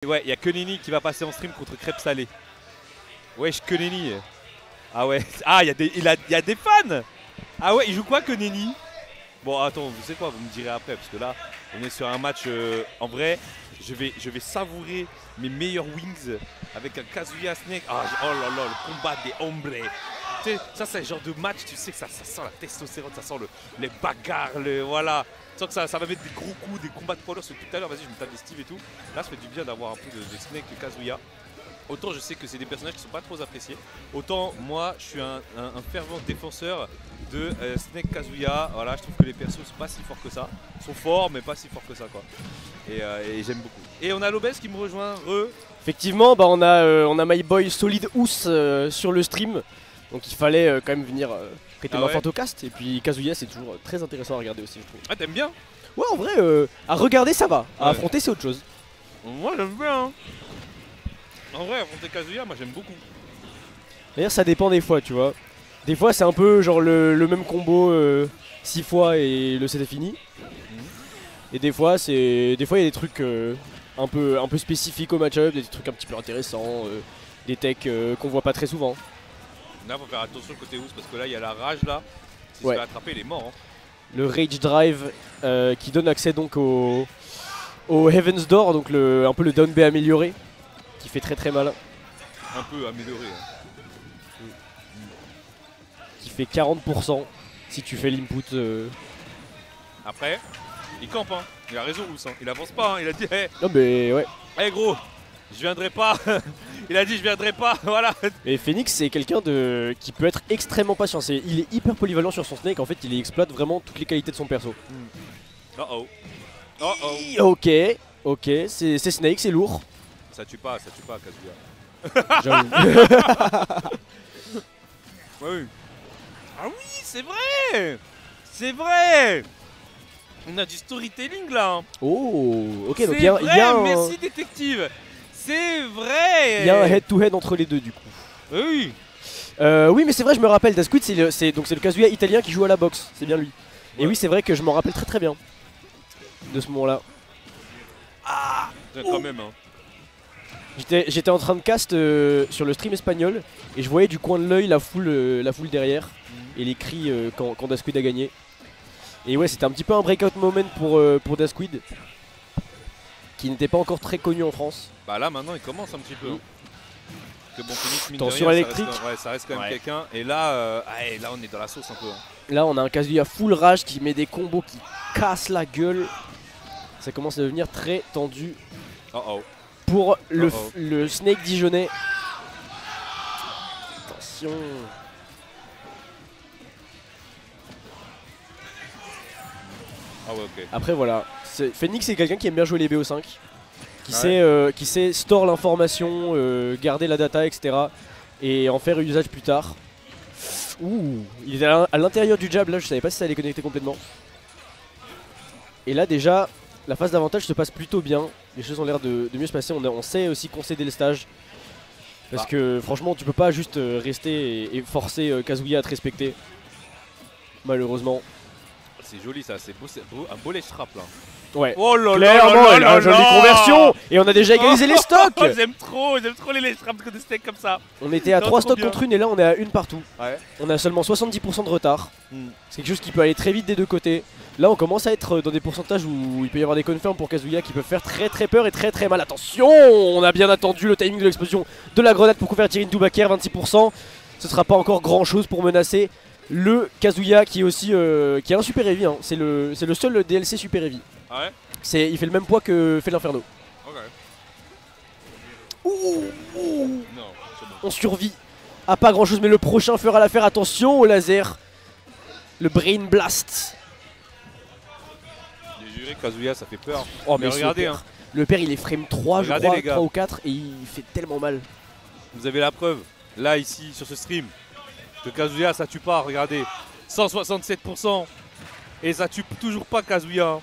Ouais, il y a que Neni qui va passer en stream contre Crêpe Salée. Wesh, que Neni. Ah ouais. Ah, il y a des fans. Ah ouais, il joue quoi que Neni? Bon, attends, vous savez quoi, vous me direz après, parce que là, on est sur un match, en vrai, je vais savourer mes meilleurs wings avec un Kazuya Snake. Ah, oh là là, le combat des hombres. Tu sais, ça c'est le genre de match, tu sais que ça sent la testostérone, ça sent les bagarres, voilà. Tu sens que ça va mettre des gros coups, des combats de poids lourds. Tout à l'heure, vas-y, je me tape des Steve et tout. Là, ça fait du bien d'avoir un peu de Snake et Kazuya. Autant je sais que c'est des personnages qui sont pas trop appréciés, autant moi je suis un fervent défenseur de Snake Kazuya. Voilà, je trouve que les persos sont pas si forts que ça. Ils sont forts mais pas si forts que ça quoi. Et j'aime beaucoup. Et on a l'Obès qui me rejoint, Effectivement, bah on a My Boy Solid Ous sur le stream. Donc il fallait quand même venir prêter ma forte au cast. Et puis Kazuya c'est toujours très intéressant à regarder aussi je trouve. Ah t'aimes bien? Ouais en vrai, à regarder ça va, à affronter c'est autre chose. Moi j'aime bien hein. En vrai, affronter Kazuya, moi j'aime beaucoup. D'ailleurs, ça dépend des fois, tu vois. Des fois, c'est un peu genre le même combo 6 fois et le set est fini. Et des fois, il y a des trucs un peu spécifiques au match-up, des trucs un petit peu intéressants, des techs qu'on voit pas très souvent. Là, faut faire attention côté Ous parce que là, il y a la rage là. S'il se fait attraper, il est mort. Hein. Le Rage Drive qui donne accès donc au Heaven's Door, donc un peu le down B amélioré. Qui fait très mal. Un peu amélioré. Hein. Qui fait 40% si tu fais l'input. Après, il campe. Hein. Il a raison, Ous. Hein. Il avance pas. Hein. Il a dit hey. Non, mais ouais. Hey gros, je viendrai pas. Il a dit je viendrai pas. Voilà. Et Phoenix, c'est quelqu'un qui peut être extrêmement patient. Il est hyper polyvalent sur son Snake. En fait, il exploite vraiment toutes les qualités de son perso. Oh oh. Ok, c'est Snake, c'est lourd. Ça tue pas, Kazuya. J'avoue. Oui. Ah oui, c'est vrai. C'est vrai. On a du storytelling là. Hein. Oh, ok, donc il y a un... Merci détective. C'est vrai. Il y a un head-to-head entre les deux du coup. Oui. Oui, mais c'est vrai, je me rappelle. Dasquid, c'est le Kazuya italien qui joue à la boxe. C'est bien lui. Ouais. Et oui, c'est vrai que je m'en rappelle très bien de ce moment-là. Ah, quand même. Hein. J'étais en train de cast sur le stream espagnol et je voyais du coin de l'œil la foule derrière et les cris quand Dasquid a gagné. Et ouais, c'était un petit peu un breakout moment pour Dasquid qui n'était pas encore très connu en France. Bah là maintenant il commence un petit peu. Que bon, tension électrique. Ça reste quand même quelqu'un. Et là, là on est dans la sauce un peu. Hein. Là on a un Kazuya full rage qui met des combos qui cassent la gueule. Ça commence à devenir très tendu. Pour le Snake Dijonais. Attention. Ah ouais, ok. Après voilà, Phoenix c'est quelqu'un qui aime bien jouer les BO5. Qui sait store l'information, garder la data, etc. Et en faire usage plus tard. Ouh, il est à l'intérieur du jab là, je savais pas si ça allait connecter complètement. Et là déjà, la phase d'avantage se passe plutôt bien. Les choses ont l'air de mieux se passer. On sait aussi concéder le stage. Parce que franchement, tu peux pas juste rester et forcer Kazuya à te respecter. Malheureusement. C'est joli ça, c'est un beau ledge trap là. Ouais. Oh là clairement, il a une jolie conversion. Et on a déjà égalisé les stocks. J'aime trop les ledge traps de steak comme ça. On était à 3 stocks contre une et là on est à une partout. Ouais. On a seulement 70% de retard. C'est quelque chose qui peut aller très vite des deux côtés. Là on commence à être dans des pourcentages où il peut y avoir des confirms pour Kazuya qui peuvent faire très peur et très mal. Attention, on a bien attendu le timing de l'explosion de la grenade pour convertir into back air, 26%. Ce sera pas encore grand chose pour menacer le Kazuya qui est aussi qui a un super heavy. Hein. C'est le seul DLC super heavy. Ah ouais. Il fait le même poids que fait l'Inferno. Ok. Non, bon. on survit à pas grand chose mais le prochain fera l'affaire. Attention au laser. Le Brain Blast. J'ai juré Kazuya ça fait peur. Oh mais regardez hein. Le père il est frame 3 regardez, je crois, 3 ou 4 et il fait tellement mal. Vous avez la preuve là ici sur ce stream que Kazuya ça tue pas, regardez. 167% et ça tue toujours pas Kazuya.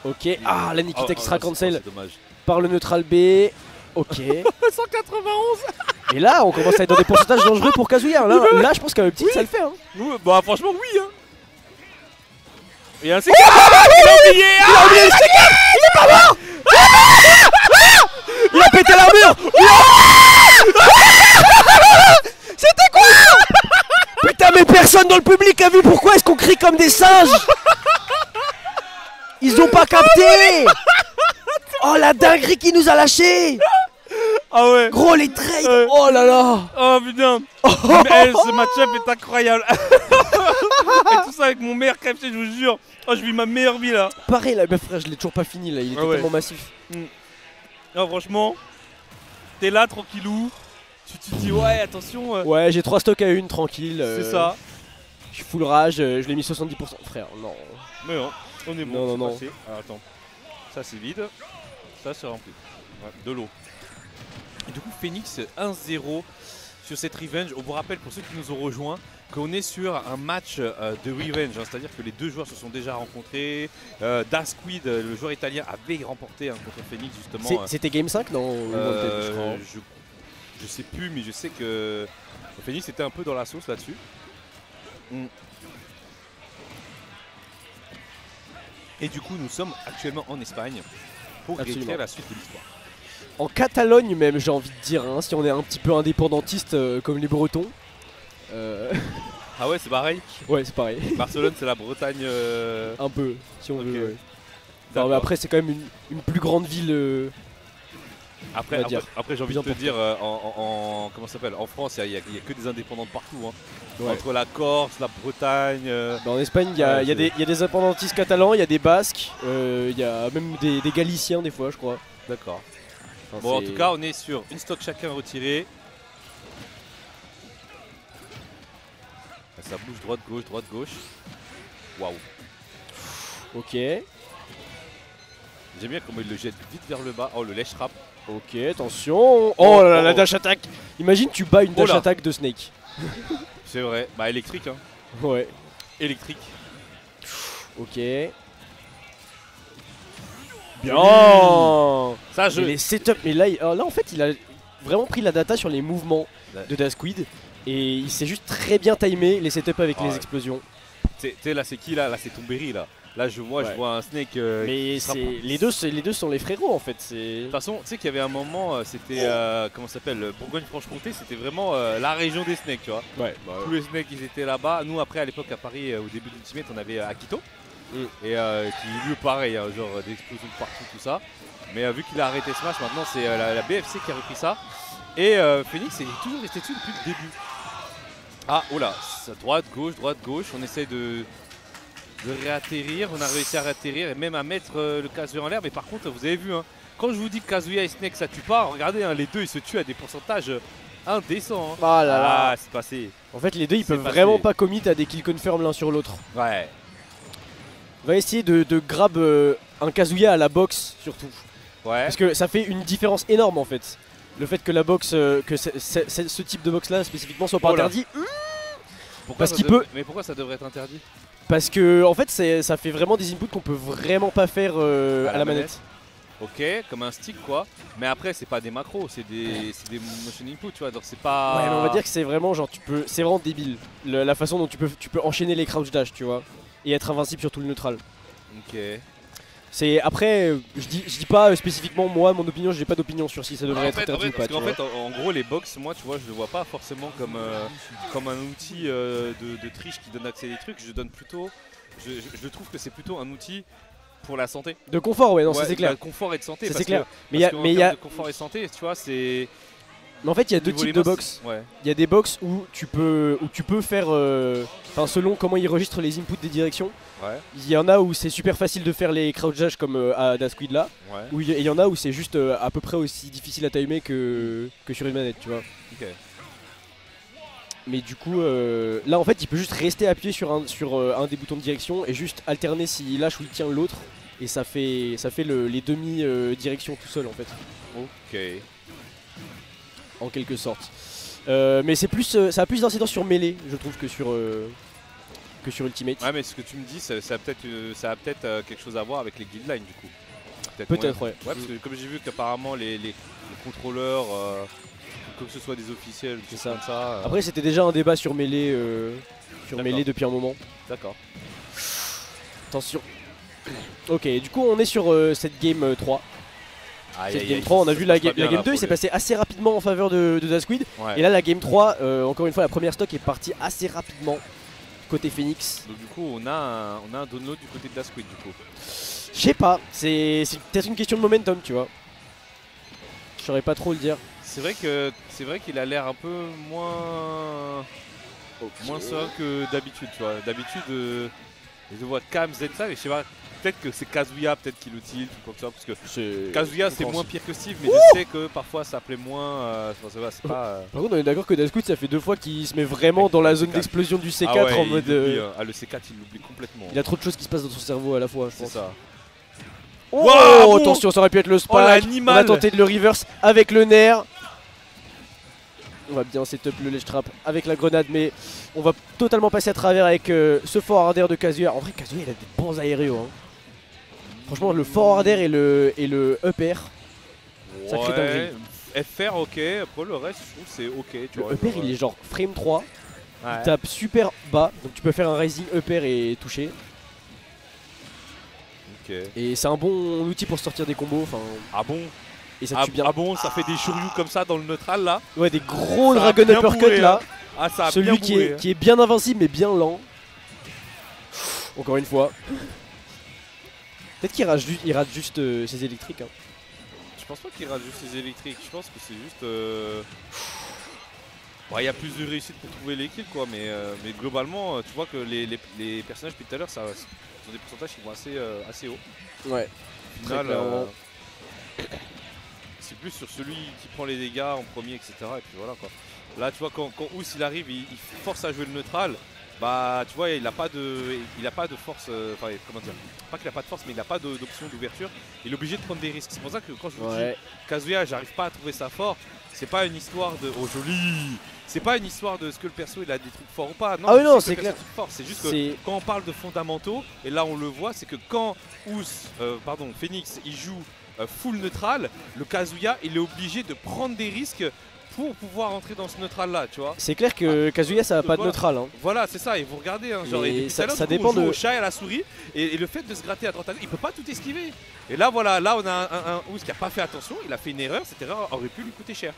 Ok, la Nikita qui sera cancel dommage. par le neutral B. Ok. 191. Et là on commence à être dans des pourcentages dangereux pour Kazuya. Là je pense qu'un petit ça le fait hein. Bah franchement oui hein. Il y a un C4. Il a oublié le C4. Il est pas mort. Il a pété l'armure. C'était quoi? Putain mais personne dans le public a vu, pourquoi est-ce qu'on crie comme des singes? Ils ont pas capté. Oh la dinguerie qui nous a lâché. Ah ouais. Gros les trades. Oh là là. Oh putain. Mais ce match-up est incroyable. Et tout ça avec mon meilleur KFC, je vous jure. Oh, je vis ma meilleure vie là. Pareil là, bah frère, je l'ai toujours pas fini là, il était tellement massif. Non, franchement, t'es là tranquillou. Tu te dis ouais attention. Ouais, j'ai 3 stocks à une tranquille. C'est ça. Je suis full rage, je l'ai mis 70%. Frère, non. Mais non, on est bon. Non. Alors attends, ça c'est vide, ça c'est rempli. Ouais, de l'eau. Et du coup Phoenix 1-0 sur cette revenge. On vous rappelle pour ceux qui nous ont rejoints qu'on est sur un match de revenge, hein, c'est-à-dire que les deux joueurs se sont déjà rencontrés. Dasquid, le joueur italien, avait remporté contre Phoenix justement. C'était Game 5 non? Je sais plus, mais je sais que Phoenix était un peu dans la sauce là-dessus. Et du coup, nous sommes actuellement en Espagne pour réécrire la suite de l'histoire. En Catalogne même, j'ai envie de dire, hein, si on est un petit peu indépendantiste comme les Bretons. Ah ouais, c'est pareil? Ouais, c'est pareil. Barcelone, c'est la Bretagne. Un peu, si on veut. Ouais. Enfin, mais après, c'est quand même une plus grande ville. Après j'ai envie de te dire, comment ça s'appelle, en France, il y a que des indépendants partout. Hein. Ouais. Entre la Corse, la Bretagne. En Espagne, il y a des indépendantistes catalans, il y a des Basques, il y a même des Galiciens des fois, je crois. D'accord. Enfin, bon, en tout cas, on est sur une stock chacun retiré. Ça bouge droite, gauche. Waouh. Ok. J'aime bien comment il le jette vite vers le bas. Oh, le lèche rap. Ok, attention. Oh là là, la dash attack. Imagine tu bats une dash attack de Snake. C'est vrai. Bah, électrique, hein. Ouais. Électrique. Ok. Bien. Ça, je. Les setups. Mais là, en fait, il a vraiment pris la data sur les mouvements de Dasquid. Et il s'est juste très bien timé les setups avec les explosions. Tu sais, là, c'est qui là? Là, c'est Tomberry là. Là, je vois un Snake. Mais les deux sont les frérots en fait. De toute façon, tu sais qu'il y avait un moment, c'était comment ça s'appelle, Bourgogne-Franche-Comté, c'était vraiment la région des Snakes, tu vois. Ouais. Tous les Snakes, ils étaient là-bas. Nous, après, à l'époque, à Paris, au début d'Ultimate, on avait Akito. Et qui lui, pareil, hein, genre des explosions de partout, tout ça. Mais vu qu'il a arrêté Smash, maintenant, c'est la BFC qui a repris ça. Et Phoenix est toujours resté dessus depuis le début. Ah, oh là, droite, gauche. On essaie de réatterrir, on a réussi à réatterrir et même à mettre le Kazuya en l'air. Mais par contre, vous avez vu, hein, quand je vous dis que Kazuya et Snake ça tue pas, regardez, hein, les deux ils se tuent à des pourcentages indécents. Hein. Oh là là. Ah, c'est passé. En fait, les deux ils peuvent vraiment pas commit à des kill confirm l'un sur l'autre. Ouais. On va essayer de grab un Kazuya à la boxe surtout. Ouais. Parce que ça fait une différence énorme en fait. Le fait que la boxe, que ce type de boxe là spécifiquement soit pas interdit. Mais pourquoi ça devrait être interdit? Parce que en fait ça fait vraiment des inputs qu'on peut vraiment pas faire à la manette. Ok, comme un stick quoi. Mais après c'est pas des macros, c'est des motion input, tu vois, donc c'est pas. Ouais, mais on va dire que c'est vraiment genre c'est vraiment débile la façon dont tu peux enchaîner les crouch dash, tu vois, et être invincible sur tout le neutral. Ok. C'est après je dis pas spécifiquement moi mon opinion, j'ai pas d'opinion sur si ça devrait être interdit ou pas. Parce qu'en fait en gros les box, moi tu vois, je le vois pas forcément comme un outil de triche qui donne accès à des trucs. Je trouve que c'est plutôt un outil pour la santé. De confort, ouais, non, c'est clair. De confort et de santé. C'est clair. Mais il y a de confort et de santé, tu vois, c'est. Mais en fait, il y a deux types de box. Il y a des box où tu peux faire, enfin selon comment ils registrent les inputs des directions. Ouais. Il y en a où c'est super facile de faire les crouch dash comme à Dasquid là. Ouais. Et il y en a où c'est juste à peu près aussi difficile à timer que sur une manette, tu vois. Ok. Mais du coup, là en fait, il peut juste rester appuyé sur un des boutons de direction et juste alterner s'il lâche ou il tient l'autre. Et ça fait les demi-directions tout seul en fait. Ok. En quelque sorte. Mais c'est plus, ça a plus d'incidence sur mêlée, je trouve, que sur Ultimate. Ouais, mais ce que tu me dis, ça a peut-être quelque chose à voir avec les guidelines du coup. Peut-être, ouais. Ouais, parce que comme j'ai vu qu'apparemment les contrôleurs, que ce soit des officiels, tout ça. Comme ça. Après, c'était déjà un débat sur mêlée, depuis un moment. D'accord. Attention. Ok, du coup, on est sur cette game 3. Cette game 3, on a vu la game 2, il s'est passé assez rapidement en faveur de Dasquid. Ouais. Et là, la game 3, encore une fois, la première stock est partie assez rapidement côté Phoenix. Donc du coup, on a un download du côté de Dasquid du coup. Je sais pas, c'est peut-être une question de momentum, tu vois. Je saurais pas trop le dire. C'est vrai qu'il a l'air un peu moins serein que d'habitude, tu vois. D'habitude, je vois Cam, Zetsa, et je sais pas, peut-être que c'est Kazuya peut-être qui l'utilise ou comme ça, parce que Kazuya c'est moins pire que Steve, mais je sais que parfois ça plaît moins. C'est pas. Par contre, on est d'accord que Dasquid, ça fait 2 fois qu'il se met vraiment dans la zone d'explosion du C4 ouais, en mode. le C4 il l'oublie complètement. Il y a trop de choses qui se passent dans son cerveau à la fois, je pense. C'est ça. Oh, Wow, attention, ça aurait pu être le spike. l'animal. On a tenté de le reverse avec le nerf. On va bien setup le ledge trap avec la grenade, mais on va totalement passer à travers avec ce forward air de Kazuya. En vrai, Kazuya il a des bons aériaux. Hein. Franchement, le forward air et le up air, sacré dinguerie. FR ok, après le reste je trouve c'est ok. Tu Le vois, up air il est genre frame 3, ouais. il tape super bas, donc tu peux faire un rising up air et toucher. Ok. Et c'est un bon outil pour sortir des combos. Ah bon? Et ça tue bien. Ah bon, ça fait des shoryus comme ça dans le neutral là? Ouais, des gros Ça a dragon bien uppercut bourré, là. Ah ça a Celui bien qui bourré, est bien invincible mais bien lent. Encore une fois. Peut-être qu'il rate juste ses électriques. Hein. Je pense pas qu'il rate juste ses électriques, je pense que c'est juste... Bon, il y a plus de réussite pour trouver les kills quoi, mais globalement tu vois que les personnages depuis tout à l'heure ça ont des pourcentages qui vont assez hauts. Ouais. Au final, c'est plus sur celui qui prend les dégâts en premier, etc. Et puis voilà quoi. Là tu vois quand Ous il arrive, il force à jouer le neutral. Bah tu vois il a pas de force, enfin comment dire, pas qu'il a pas de force mais il a pas d'option d'ouverture, il est obligé de prendre des risques. C'est pour ça que quand je vous dis Kazuya j'arrive pas à trouver ça fort, c'est pas une histoire de oh joli, c'est pas une histoire de ce que le perso il a des trucs forts ou pas, non, ah oui non c'est clair, c'est juste que quand on parle de fondamentaux, et là on le voit, c'est que quand Phoenix il joue full neutral, le Kazuya il est obligé de prendre des risques pour pouvoir entrer dans ce neutral là, tu vois. C'est clair que Kazuya ça a pas de neutral. Hein. Voilà, c'est ça, et vous regardez, hein, genre, et ça dépend on joue au chat et à la souris, et le fait de se gratter à droite à gauche, il peut pas tout esquiver. Et là voilà, là on a un Ous qui a pas fait attention, il a fait une erreur, cette erreur aurait pu lui coûter cher.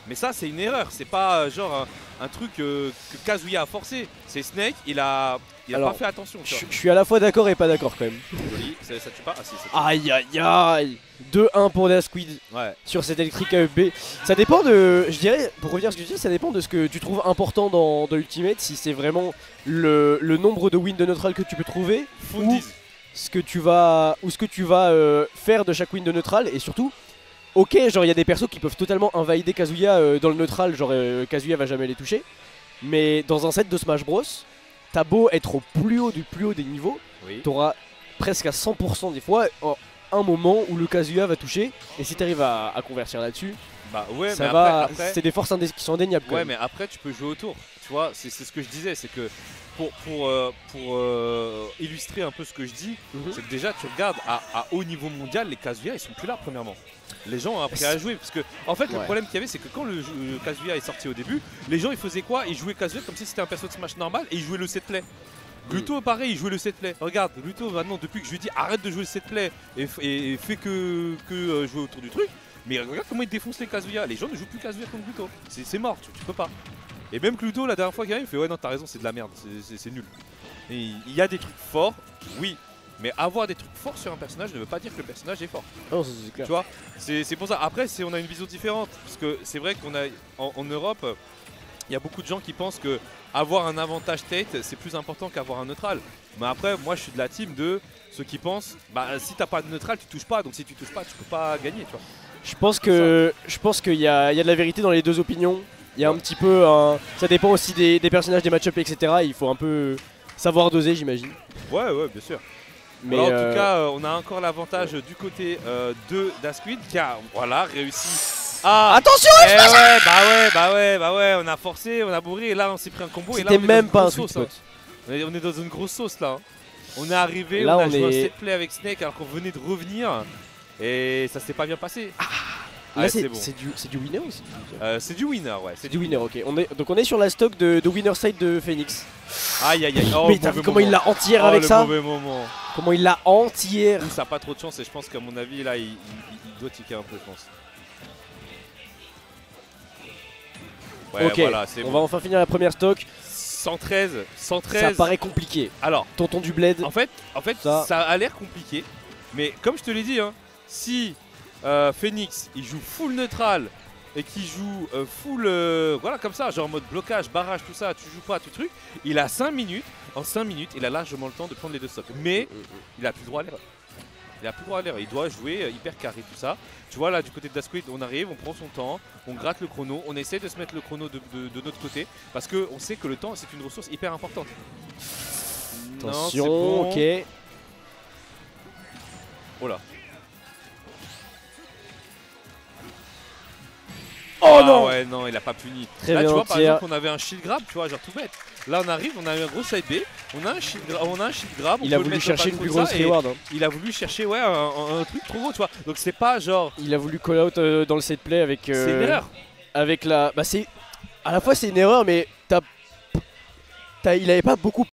Mais ça c'est une erreur, c'est pas genre un truc que Kazuya a forcé. C'est Snake, il a pas fait attention. Je suis à la fois d'accord et pas d'accord quand même. Joli, ça tue pas. Ah si, ça tue. Aïe aïe aïe. 2-1 pour Dasquid sur cette électrique AFB. Ça dépend de, je dirais, pour revenir à ce que je dis, ça dépend de ce que tu trouves important dans Ultimate. Si c'est vraiment le nombre de wins de neutral que tu peux trouver, ou ce que tu vas faire de chaque win de neutral, et surtout. Ok, genre il y a des persos qui peuvent totalement invalider Kazuya dans le neutral, genre Kazuya va jamais les toucher. Mais dans un set de Smash Bros, t'as beau être au plus haut des niveaux, t'auras presque à 100% des fois un moment où le Kazuya va toucher. Et si t'arrives à convertir là-dessus, bah ouais, ça va, après, c'est des forces qui sont indéniables. Ouais, mais après tu peux jouer autour. Tu vois, c'est ce que je disais, c'est que pour illustrer un peu ce que je dis, c'est que déjà tu regardes à haut niveau mondial, les Kazuya ils sont plus là premièrement. Les gens ont appris à jouer parce que en fait le problème qu'il y avait c'est que quand le Kazuya est sorti au début, les gens ils faisaient quoi? Ils jouaient Kazuya comme si c'était un perso de Smash normal et ils jouaient le set play. Gluto pareil, il jouait le set play. Regarde, Gluto maintenant depuis que je lui dis arrête de jouer le set play et fais que jouer autour du truc. Mais regarde comment il défonce les Kazuya. Les gens ne jouent plus Kazuya comme Gluto. C'est mort, tu peux pas. Et même Gluto la dernière fois qu'il arrive il fait ouais non t'as raison c'est de la merde, c'est nul. Et il y a des trucs forts, oui. Mais avoir des trucs forts sur un personnage ne veut pas dire que le personnage est fort. Oh, c'est clair. Tu vois, c'est pour ça. Après, on a une vision différente. Parce que c'est vrai qu'on a en Europe, il y a beaucoup de gens qui pensent que avoir un avantage tête, c'est plus important qu'avoir un neutral. Mais après, moi je suis de la team de ceux qui pensent, bah si t'as pas de neutral, tu touches pas. Donc si tu touches pas, tu peux pas gagner, tu vois. Je pense qu'il y a de la vérité dans les deux opinions. Il y a un petit peu, ça dépend aussi des personnages, des match-ups, etc. Il faut un peu savoir doser, j'imagine. Ouais, bien sûr. Mais en tout cas, on a encore l'avantage du côté de Dasquid qui a réussi à... Attention bah ouais, on a forcé, on a bourré et là on s'est pris un combo. C'était même pas un sweet spot. On est dans une grosse sauce là. On est arrivé, là, on a joué un set play avec Snake alors qu'on venait de revenir et ça s'est pas bien passé. Là c'est du winner aussi. C'est du winner, ouais. C'est du winner, ok. Donc on est sur la stock de winner side de Phoenix. Aïe. Oh, mais t'as vu comment il l'a entière avec ça? Mauvais moment. Comment il l'a entière. Ça n'a pas trop de chance et je pense qu'à mon avis là il doit ticker un peu, je pense. Ouais, ok, voilà, c'est on bon. va enfin finir la première stock. 113, 113. Ça paraît compliqué. Alors, Tonton du bled. en fait Ça- ça a l'air compliqué. Mais comme je te l'ai dit, hein, si Phoenix il joue full neutral et qu'il joue full voilà comme ça, genre en mode blocage, barrage, tout ça, tu joues pas, tout truc, il a 5 minutes. En 5 minutes, il a largement le temps de prendre les deux stocks. Mais il a plus droit à l'erreur. Il a plus droit à l'erreur. Il doit jouer hyper carré, tout ça. Tu vois là, du côté de Dasquid, on arrive, on prend son temps, on gratte le chrono, on essaie de se mettre le chrono de notre côté parce qu'on sait que le temps c'est une ressource hyper importante. Non, c'est Attention, bon. ok. Oh là. Oh Ah non. ouais, non, il a pas puni. Très Là, bien, tu vois, par tiers. exemple, on avait un shield grab, tu vois, genre tout bête. Là, on arrive, on a un gros side B, on a un shield grab. Il a voulu chercher une plus grosse reward. Hein. Il a voulu chercher, ouais, un truc trop gros, tu vois. Donc, c'est pas genre. Il a voulu call out dans le set play avec. C'est une erreur. Avec la. Bah, c'est. À la fois, c'est une erreur, mais il avait pas beaucoup